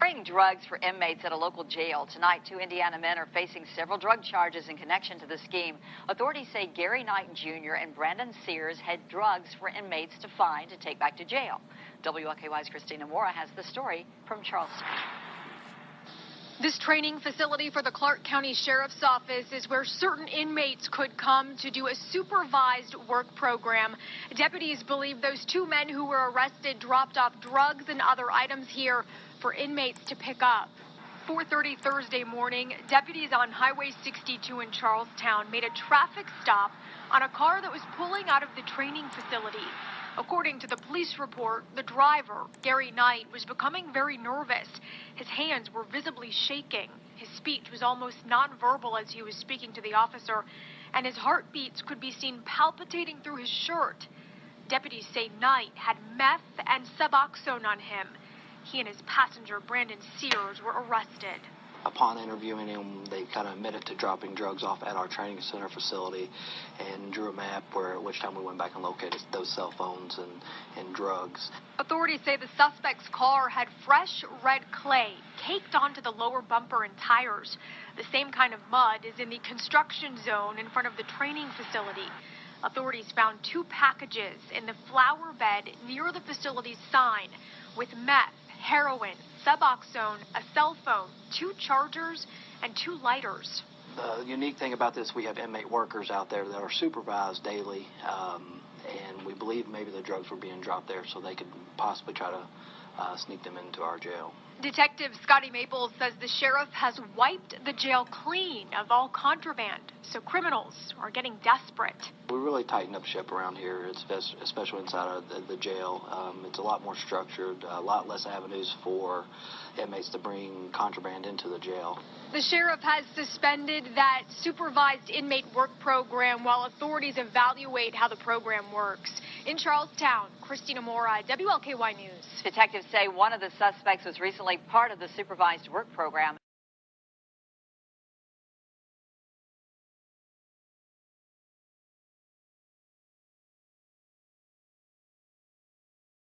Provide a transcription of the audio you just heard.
Carrying drugs for inmates at a local jail. Tonight, 2 Indiana men are facing several drug charges in connection to the scheme. Authorities say Gary Knight Jr. and Brandon Sears had drugs for inmates to find to take back to jail. WLKY's Christina Mora has the story from Charleston. This training facility for the Clark County Sheriff's Office is where certain inmates could come to do a supervised work program. Deputies believe those 2 men who were arrested dropped off drugs and other items here for inmates to pick up. 4:30 Thursday morning, deputies on Highway 62 in Charlestown made a traffic stop on a car that was pulling out of the training facility. According to the police report, the driver, Gary Knight, was becoming very nervous. His hands were visibly shaking. His speech was almost nonverbal as he was speaking to the officer, and his heartbeats could be seen palpitating through his shirt. Deputies say Knight had meth and Suboxone on him. He and his passenger, Brandon Sears, were arrested. Upon interviewing him, they kind of admitted to dropping drugs off at our training center facility and drew a map, which time we went back and located those cell phones and drugs. Authorities say the suspect's car had fresh red clay caked onto the lower bumper and tires. The same kind of mud is in the construction zone in front of the training facility. Authorities found 2 packages in the flower bed near the facility's sign with meth, heroin, Suboxone, a cell phone, 2 chargers, and 2 lighters. The unique thing about this, we have inmate workers out there that are supervised daily, and we believe maybe the drugs were being dropped there so they could possibly try to sneak them into our jail. Detective Scotty Maples says the sheriff has wiped the jail clean of all contraband, so criminals are getting desperate. We really tightened up ship around here, especially inside of the jail. It's a lot more structured, a lot less avenues for inmates to bring contraband into the jail. The sheriff has suspended that supervised inmate work program while authorities evaluate how the program works. In Charlestown, Christina Mora, WLKY News. Detectives say one of the suspects was recently part of the supervised work program.